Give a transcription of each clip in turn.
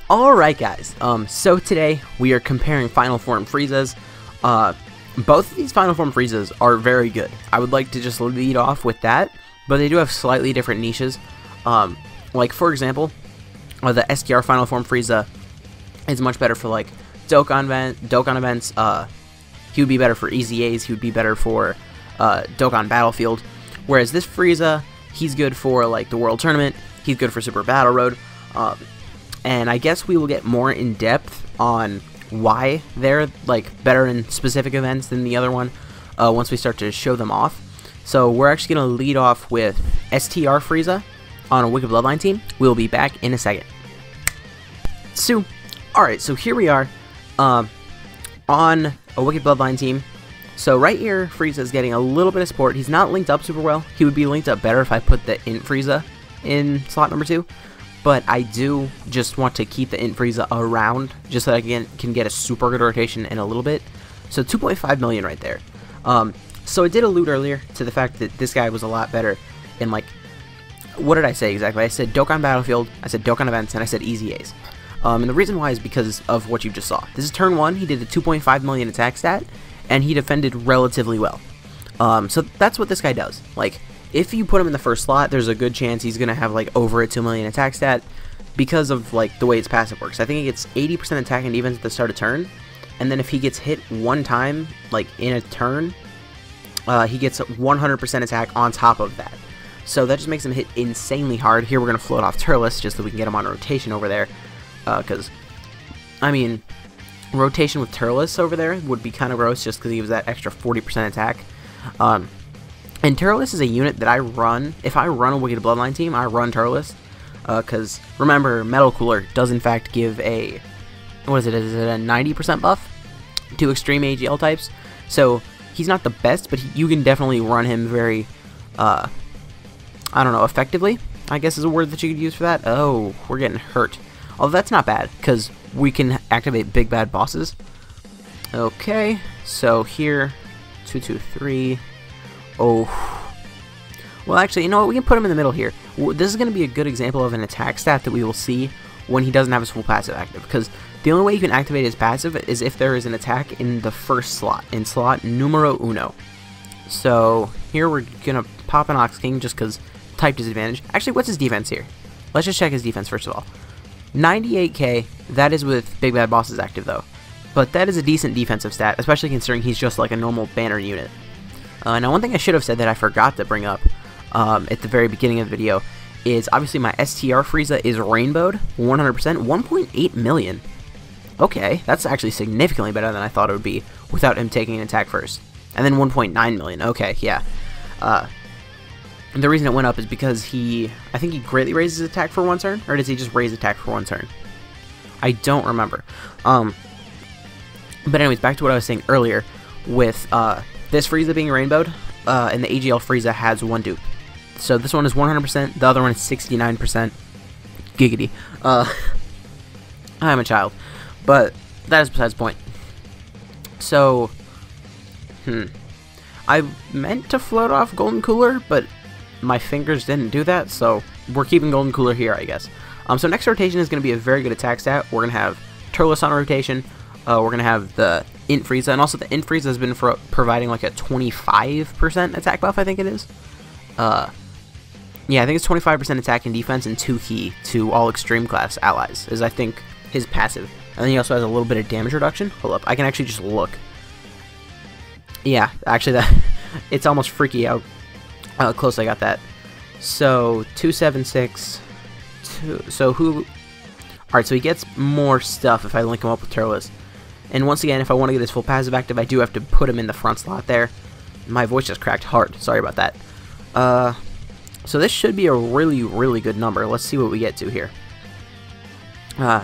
Alright guys, so today we are comparing Final Form Friezas. Both of these Final Form Friezas are very good. I would like to just lead off with that, but they do have slightly different niches. Like for example, the STR Final Form Frieza is much better for like Dokkan events. He would be better for EZAs, he would be better for Dokkan Battlefield. Whereas this Frieza, he's good for like the World Tournament, he's good for Super Battle Road. And I guess we will get more in depth on why they're like better in specific events than the other one once we start to show them off. So we're actually going to lead off with STR Frieza on a Wicked Bloodline team. We'll be back in a second. So, alright, so here we are on a Wicked Bloodline team. So right here, Frieza is getting a little bit of support. He's not linked up super well. He would be linked up better if I put the Int Frieza in slot number 2. But I do just want to keep the Int Frieza around, just so that I can get a super good rotation in a little bit. So 2.5 million right there. So I did allude earlier to the fact that this guy was a lot better in, like, what did I say exactly? I said Dokkan Battlefield, I said Dokkan Events, and I said EZAs. And the reason why is because of what you just saw. This is turn 1, he did a 2.5 million attack stat, and he defended relatively well. So that's what this guy does. Like, if you put him in the first slot, there's a good chance he's going to have like over a 2 million attack stat because of like the way its passive works. I think he gets 80% attack and defense at the start of turn, and then if he gets hit one time, like in a turn, he gets 100% attack on top of that. So that just makes him hit insanely hard. Here we're going to float off Turles just so we can get him on a rotation over there, because, I mean, rotation with Turles over there would be kind of gross just because he was that extra 40% attack. And Turles is a unit that I run. If I run a Wicked Bloodline team, I run Turles. Because, remember, Metal Cooler does in fact give a, what is it a 90% buff to extreme AGL types. So, he's not the best, but you can definitely run him very, I don't know, effectively, I guess is a word that you could use for that. Oh, we're getting hurt. Although that's not bad, because we can activate big bad bosses. Okay, so here, 2, 2, 3... Oh, well actually, you know what, we can put him in the middle here. This is going to be a good example of an attack stat that we will see when he doesn't have his full passive active, because the only way you can activate his passive is if there is an attack in the first slot, in slot numero uno. So, here we're going to pop an Ox King just because type disadvantage. Actually, what's his defense here? Let's just check his defense first of all. 98k, that is with Big Bad Bosses active though, but that is a decent defensive stat, especially considering he's just like a normal banner unit. Now one thing I should have said that I forgot to bring up at the very beginning of the video is obviously my STR Frieza is rainbowed 100%, 1.8 million. Okay, that's actually significantly better than I thought it would be without him taking an attack first. And then 1.9 million, okay, yeah. The reason it went up is because I think he greatly raises attack for one turn, or does he just raise attack for one turn? I don't remember. But anyways, back to what I was saying earlier with, this Frieza being rainbowed, and the AGL Frieza has one dupe. So this one is 100%, the other one is 69%. Giggity. I'm a child. But that is besides the point. So, I meant to float off Golden Cooler, but my fingers didn't do that, so we're keeping Golden Cooler here, I guess. So next rotation is going to be a very good attack stat. We're going to have Turles on rotation. We're going to have the Int Frieza, and also the Int Frieza has been providing like a 25% attack buff, I think it is. Yeah, I think it's 25% attack and defense and 2 key to all extreme class allies, is I think his passive. And then he also has a little bit of damage reduction. Hold up, I can actually just look. Yeah, actually it's almost freaky how close I got that. So, 276, so who... Alright, so he gets more stuff if I link him up with Turles. And once again, if I want to get his full passive active, I do have to put him in the front slot there. My voice just cracked hard. Sorry about that. So this should be a really, really good number. Let's see what we get to here.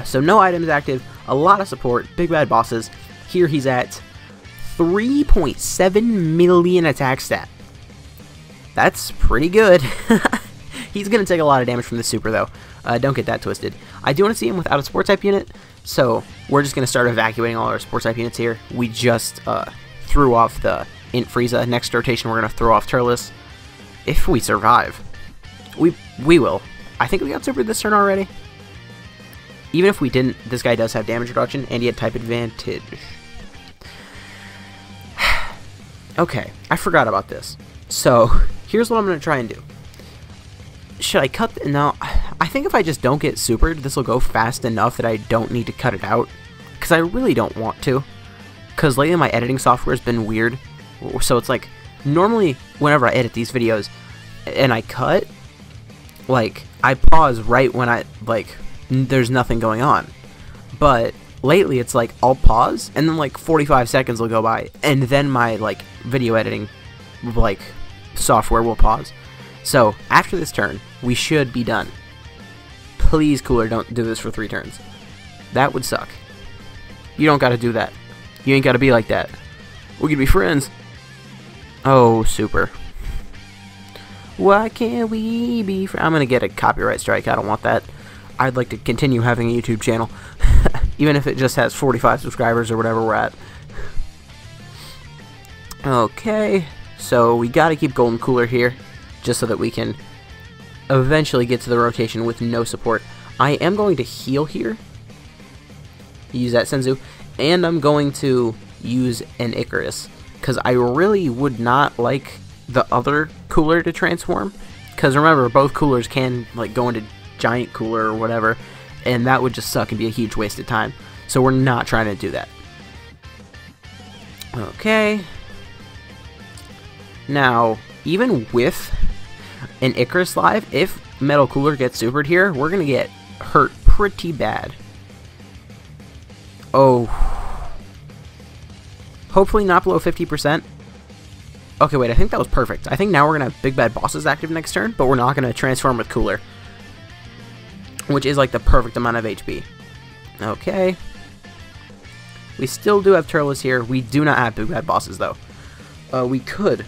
So no items active, a lot of support, big bad bosses. Here he's at 3.7 million attack stat. That's pretty good. He's going to take a lot of damage from the super, though. Don't get that twisted. I do want to see him without a support type unit, so we're just going to start evacuating all our support type units here. We just threw off the Int Frieza. Next rotation, we're going to throw off Turles. If we survive. We will. I think we got super this turn already. even if we didn't, this guy does have damage reduction, and he had type advantage. Okay, I forgot about this. So, here's what I'm going to try and do. Should I cut... No, I think if I just don't get supered, this will go fast enough that I don't need to cut it out. Because I really don't want to. Because lately my editing software has been weird. So it's like, normally whenever I edit these videos and I cut, like, I pause right when there's nothing going on. But lately it's like, I'll pause, and then like 45 seconds will go by, and then my like video editing like software will pause. So after this turn, we should be done. Please, Cooler, don't do this for 3 turns. That would suck. You don't gotta do that. You ain't gotta be like that. We can be friends. Oh, super. Why can't we be friends? I'm gonna get a copyright strike. I don't want that. I'd like to continue having a YouTube channel. Even if it just has 45 subscribers or whatever we're at. Okay. So we gotta keep Golden Cooler here, just so that we can eventually get to the rotation with no support. I am going to heal here. Use that Senzu. And I'm going to use an Icarus, because I really would not like the other Cooler to transform. Because remember, both Coolers can like go into Giant Cooler or whatever, and that would just suck and be a huge waste of time. So we're not trying to do that. Okay. Now, even with an Icarus live, if Metal Cooler gets supered here, we're going to get hurt pretty bad. Oh. Hopefully not below 50%. Okay, wait, I think that was perfect. I think now we're going to have Big Bad Bosses active next turn, but we're not going to transform with Cooler, which is like the perfect amount of HP. Okay. We still do have Turles here. We do not have Big Bad Bosses, though. We could.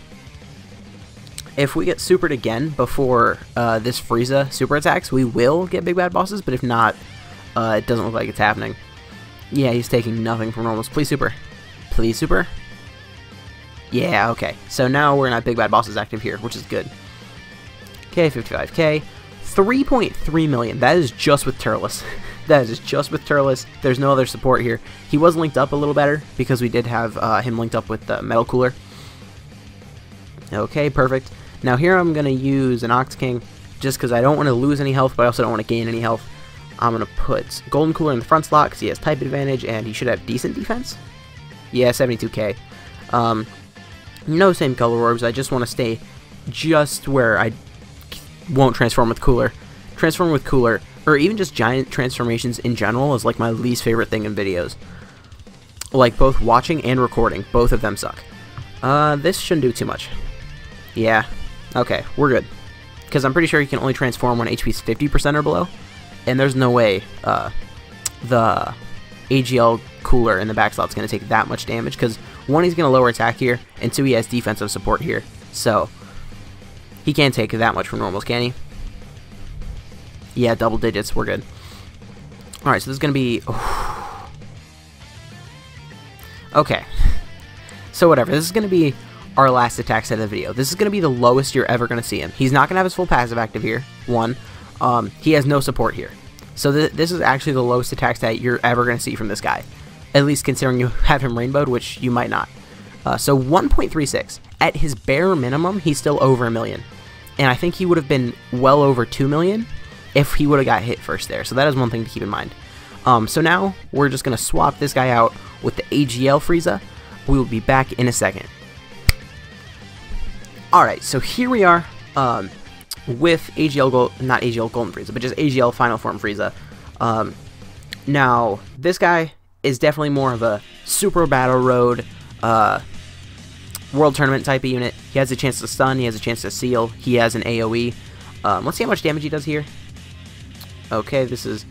If we get supered again before this Frieza super attacks, we will get Big Bad Bosses, but if not, it doesn't look like it's happening. Yeah, he's taking nothing from normals. Please super. Please super. Yeah, okay. So now we're not Big Bad Bosses active here, which is good. Okay, 55k. 3.3 million. That is just with Turles. That is just with Turles. There's no other support here. He was linked up a little better because we did have him linked up with the Metal Cooler. Okay, perfect. Now here I'm going to use an Ox King just because I don't want to lose any health, but I also don't want to gain any health. I'm going to put Golden Cooler in the front slot because he has type advantage and he should have decent defense. Yeah, 72k. No same color orbs. I just want to stay just where I won't transform with Cooler. Transform with Cooler, or even just giant transformations in general, is like my least favorite thing in videos. Like both watching and recording, both of them suck. This shouldn't do too much. Yeah, okay, we're good. Because I'm pretty sure you can only transform when HP's 50% or below. And there's no way the AGL Cooler in the back slot's going to take that much damage. Because 1, he's going to lower attack here, and 2, he has defensive support here. So, he can't take that much from normals, can he? Yeah, double digits, we're good. Alright, so this is going to be... Oh. Okay. So whatever, this is going to be our last attack set of the video. This is going to be the lowest you're ever going to see him. He's not going to have his full passive active here, 1. He has no support here. So this is actually the lowest attack stat you're ever going to see from this guy. At least considering you have him rainbowed, which you might not. So 1.36. At his bare minimum, he's still over 1 million. And I think he would have been well over 2 million if he would have got hit first there. So that is one thing to keep in mind. So now we're just going to swap this guy out with the AGL Frieza. We will be back in a second. Alright, so here we are with not AGL Golden Frieza, but just AGL Final Form Frieza. Now, this guy is definitely more of a Super Battle Road World Tournament type of unit. He has a chance to stun, he has a chance to seal, he has an AoE. Let's see how much damage he does here. Okay, this is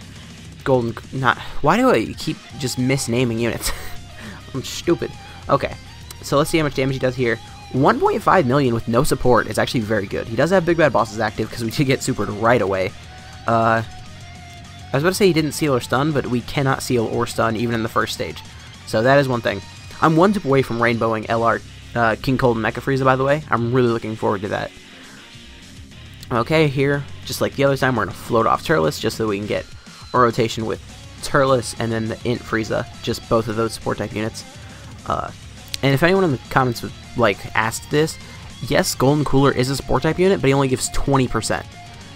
Golden... Why do I keep just misnaming units? I'm stupid. Okay, so let's see how much damage he does here. 1.5 million with no support is actually very good. He does have Big Bad Bosses active because we did get supered right away. I was about to say he didn't seal or stun, but we cannot seal or stun even in the first stage. So that is one thing. I'm one tip away from rainbowing LR King Cold and Mecha Frieza, by the way. I'm really looking forward to that. Okay, here, just like the other time, we're going to float off Turles just so we can get a rotation with Turles, and then the Int Frieza, just both of those support type units. And if anyone in the comments would, asked this, yes, Golden Cooler is a support type unit, but he only gives 20%.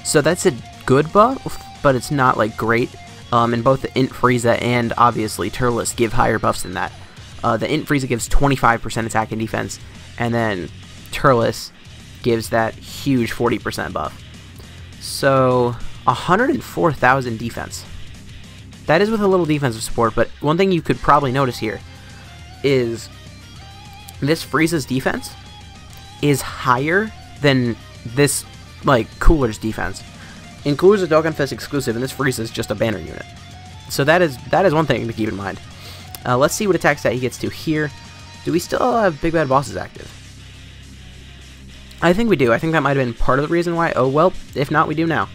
So that's a good buff, but it's not, great. And both the Int Frieza and, obviously, Turles give higher buffs than that. The Int Frieza gives 25% attack and defense, and then Turles gives that huge 40% buff. So, 104,000 defense. That is with a little defensive support, but one thing you could probably notice here is this Frieza's defense is higher than this, Cooler's defense. And Cooler's a Dokkan Fest exclusive, and this Frieza's just a banner unit. So that is one thing to keep in mind. Let's see what attack stat he gets to here. Do we still have Big Bad Bosses active? I think we do. I think that might have been part of the reason why. Oh, well, if not, we do now.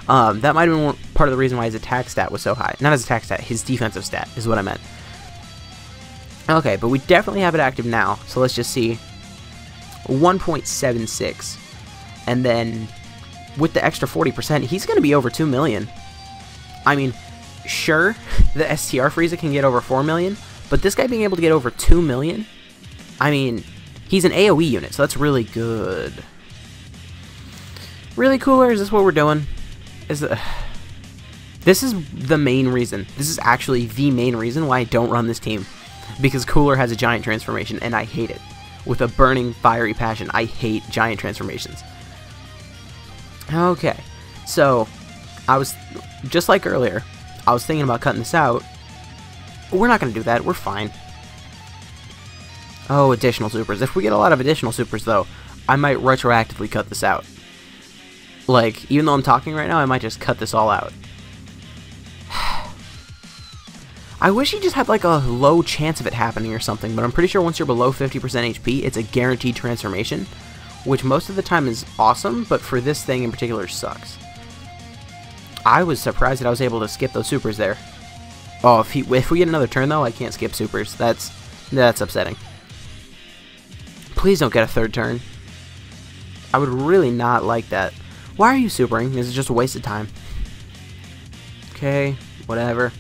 That might have been part of the reason why his attack stat was so high. Not his attack stat, his defensive stat is what I meant. Okay, but we definitely have it active now. So let's just see. 1.76. And then with the extra 40%, he's going to be over 2 million. I mean, sure, the STR Frieza can get over 4 million, but this guy being able to get over 2 million, I mean, he's an AoE unit, so that's really good. Really, Cooler? Is this what we're doing? This is the main reason. This is actually the main reason why I don't run this team. Because Cooler has a giant transformation, and I hate it. With a burning, fiery passion, I hate giant transformations. Okay, so, I was, just like earlier, I was thinking about cutting this out. We're not going to do that, we're fine. Oh, additional supers. If we get a lot of additional supers, though, I might retroactively cut this out. Even though I'm talking right now, I might just cut this all out. I wish he just had, a low chance of it happening or something, but I'm pretty sure once you're below 50% HP, it's a guaranteed transformation, which most of the time is awesome, but for this thing in particular sucks. I was surprised that I was able to skip those supers there. Oh, if we get another turn, though, I can't skip supers. That's upsetting. Please don't get a third turn. I would really not like that. Why are you supering? This is just a waste of time. Okay, whatever.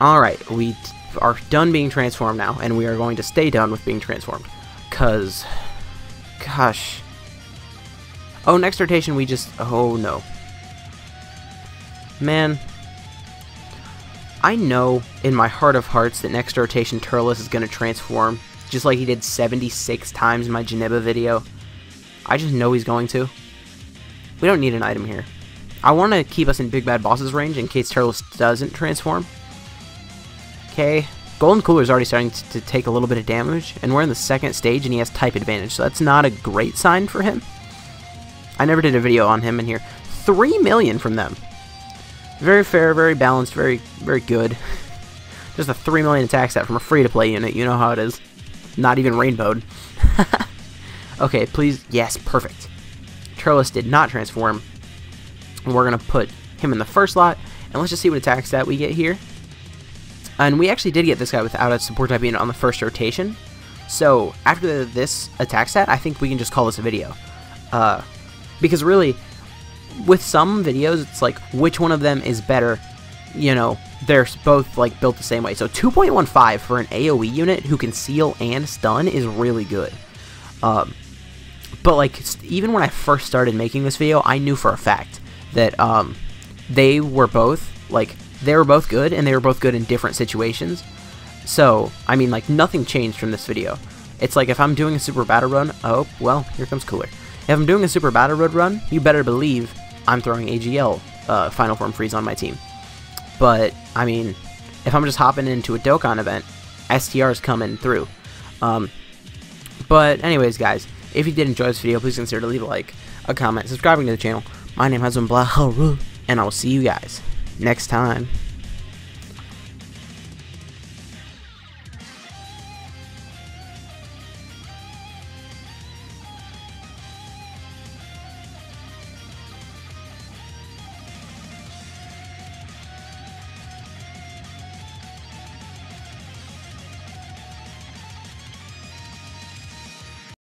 Alright, we are done being transformed now, and we are going to stay done with being transformed. Cause, gosh. Oh, next rotation we just, oh no. Man. I know in my heart of hearts that next rotation Turles is going to transform, just like he did 76 times in my Geneva video. I just know he's going to. We don't need an item here. I want to keep us in Big Bad Boss's range in case Turles doesn't transform. Okay, Golden Cooler is already starting to take a little bit of damage, and we're in the second stage and he has type advantage, so that's not a great sign for him. I never did a video on him in here. 3 million from them. Very fair, very balanced, very good. Just a 3 million attack stat from a free-to-play unit, you know how it is. Not even rainbowed. Okay, please, yes, perfect. Turles did not transform. We're going to put him in the first slot, and let's just see what attack stat we get here. And we actually did get this guy without a support type unit on the first rotation. So, after this attack stat, I think we can just call this a video. Because really, with some videos, it's which one of them is better, they're both, built the same way. So, 2.15 for an AoE unit who can seal and stun is really good. But, even when I first started making this video, I knew for a fact that, they were both good, and they were both good in different situations. So, I mean, nothing changed from this video. It's if I'm doing a Super Battle Run, oh, well, here comes Cooler. If I'm doing a Super Battle Road run, you better believe I'm throwing AGL Final Form Frieza on my team. But, I mean, if I'm just hopping into a Dokkan event, STR's coming through. But, anyways, guys, if you did enjoy this video, please consider to leave a like, a comment, subscribing to the channel. My name has been Blah, and I will see you guys next time.